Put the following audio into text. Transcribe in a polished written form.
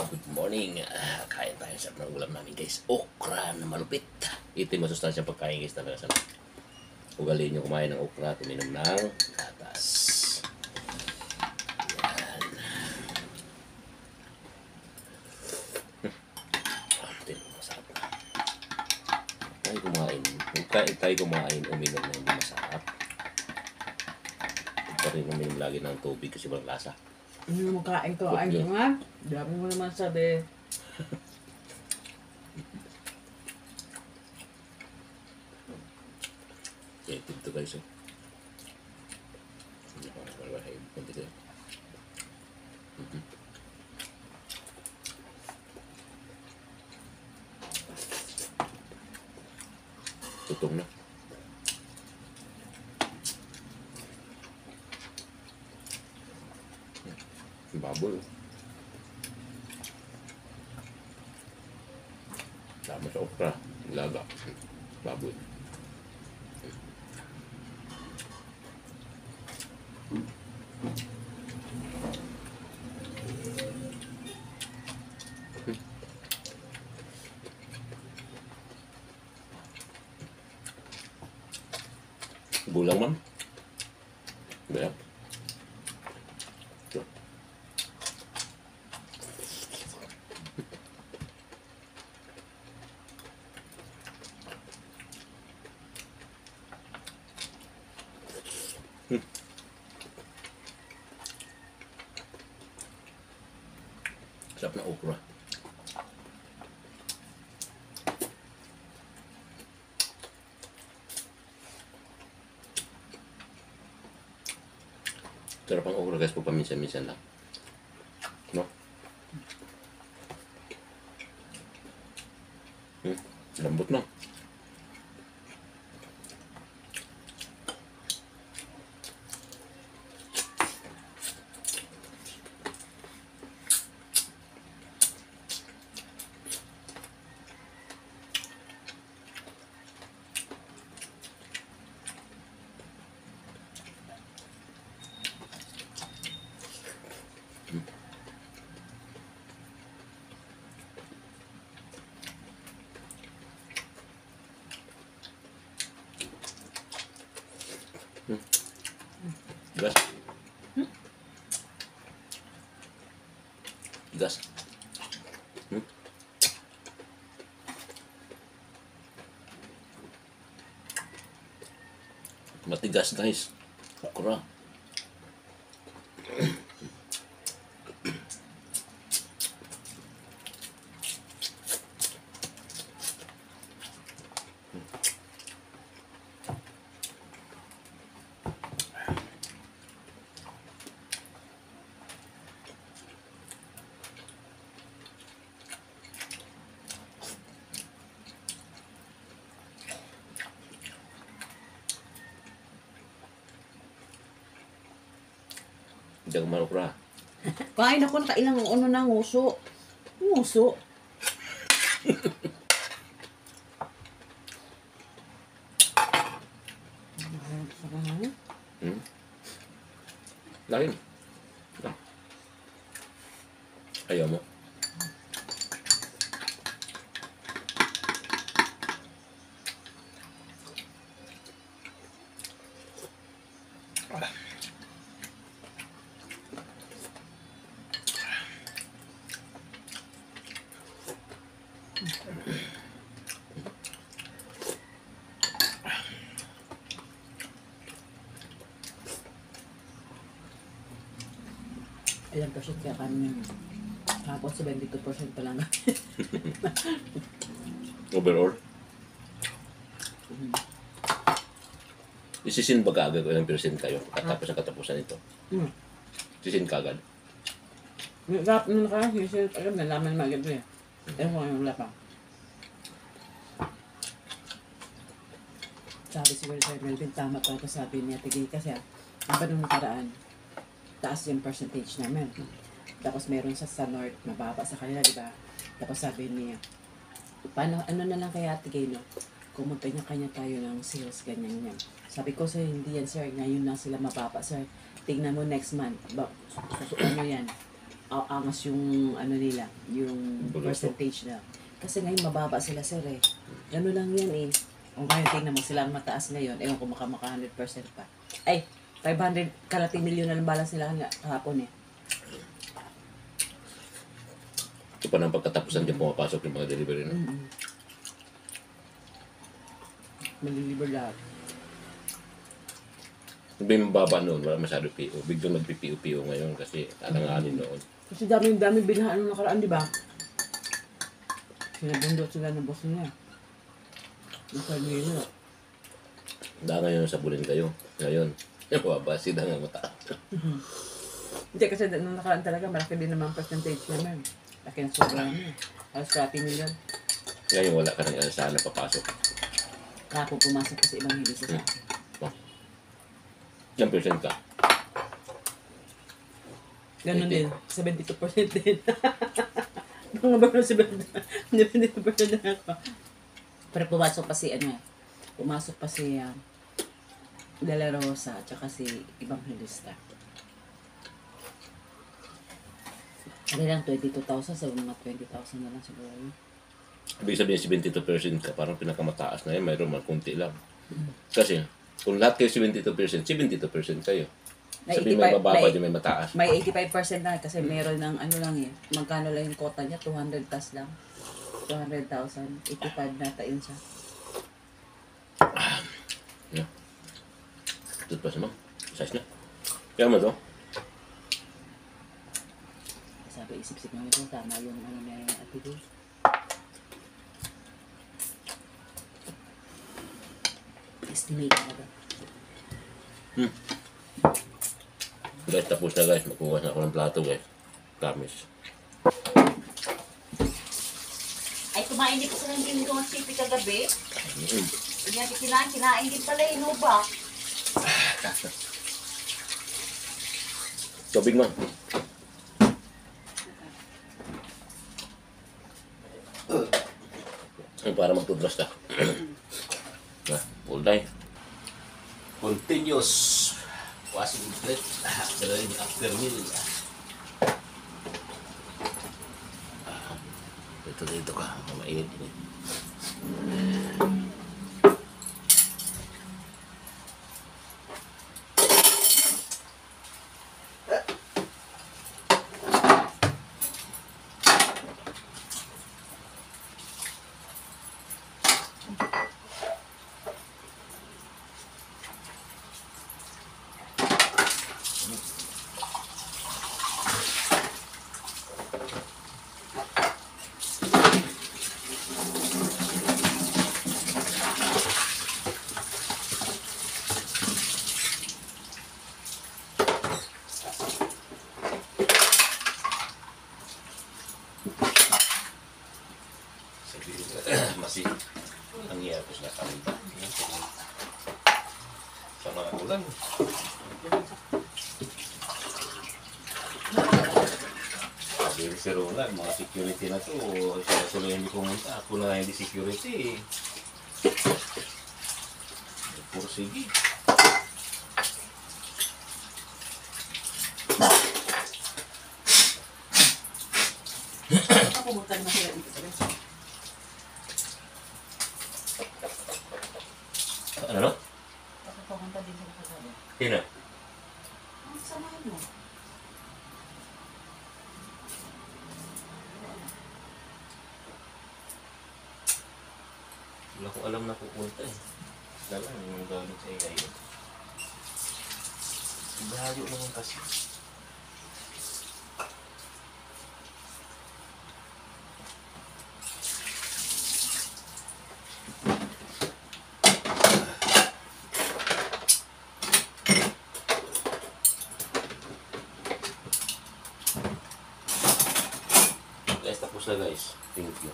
Good morning. Kain tayo sa mga ulam namin guys. Okra na malupit. Ito yung masustansyang pagkain guys talaga sa ugaliin nyo kumain ng okra at uminom ng gatas. Yan. Masarap na. Tayo kumain, uminom na hindi masarap. Huwag pa rin uminom lagi ng tubig kasi walang lasa. Hindi mo kain ko. Ay, nga. Dami mo naman sabi. Creative to guys. Hindi ko nagwalwalay. Kunti ko. Tutong na. Baboy. Sama sa okra. Laga. Baboy. Bulang man. Bayap. Sarap na okra. Sarap ang okra guys pag paminsan-minsan lang. No? Lambot na. Gas. Gas. Matigas guys. Okra. Hindi ako marukra. Kain ako nakailang ano na nguso. Nguso. Lain. Ayaw mo. Ilang percent kaya kami yun. Tapos 72% pa lang. Overall. Isisin ba kaagad kung ilang percent kayo katapos ang katapusan ito? Isisin kaagad. Rap nung nakaraan, kasi alam na laman magabi. Ewan ko yung lapang. Sabi siguro sa Melvin, tama talaga sabi niya. Tigil kasi, ang ba nung nakaraan, taas yung percentage namin. Tapos meron sa North, mababa sa kanila, di ba? Tapos sabi niya, paano, ano na lang kaya Ate no? Kung magkanya-kanya tayo ng sales, ganyan yan. Sabi ko, sir, hindi yan, sir. Ngayon lang sila mababa, sir. Tingnan mo next month. Ano yan? angas yung ano nila, yung Boleto. percentage na. Kasi ngayon mababa sila sir eh. Gano'n lang yan eh. O ngayon tingnan mo sila ang mataas ngayon. Ewan ko maka 100% pa. Ay, 500 kalating milyon na lang balance nila kahapon eh. Ito pa ng pagkatapusan dyan pumapasok yung mga delivery na. Maliliber lahat. Hindi mababa noon, wala masyado PO. Biglang nagpi-PO ngayon kasi alanganin noon. Kasi dami binahan nung nakaraan, di ba? Sinabundot sila ng boss niya. Nasa nila. Dahil ngayon sabulin kayo. Ngayon, mababa sila nga mataas. Hindi kasi nung nakaraan talaga, malaki din naman percentage naman. Laki na sobrang naman. Halos 30 million. Ngayon wala ka nang saan na papasok. Kapag pumasok kasi ibang hindi sa akin. Ilang percent ka? Ganon din. 72% din. Mga ba 72% na ako. Pero pumasok pa si ano eh. Pumasok pa si De La Rosa at saka si Evangelista. Ano lang, 22,000 sa mga 20,000 na lang siguro yun. Ibig sabihin 72% ka, parang pinakamataas na yan, mayroon man kunti lang. Kasi, kung lahat kayo 72%, 72% kayo. Sabihin may mababa, di may mataas. May 85% na kasi meron ng ano lang eh. Magkano lang yung quota niya? 200 tas lang. 200,000. 85 nata yun siya. Yeah. Ito pa sama. Size na. Kaya mo to? Sabi, isip-isip mo ito. Tama yung ano niya yung attitude. Estimate talaga. Guys, tapos na guys. Magkuha na ako ng plato guys. Promise. Ay, kumain din kasi ng ginagawa ng sipi kagabi. Hindi natin kinain din pala yung ba? Tubig man. Para mag-toothbrush ka. Na, all day. Continuous washing plate after meal. Dito ka, mainit ini. Masih ang iyapos na kami ba? Sa mga ulan. Sabi ni Sir Roland, mga security na to. Siya tuloy hindi pumunta. Ako na hindi security. Puro sige. Pumunta naman sila dito sa rest. Ano? Pumunta din sila sa rest. Sino? Ang samahan mo. Wala ko alam na pupunta eh. Dala yung galing sa iya yun. Bahayo naman kasi. Guys, tapos na guys. Thank you.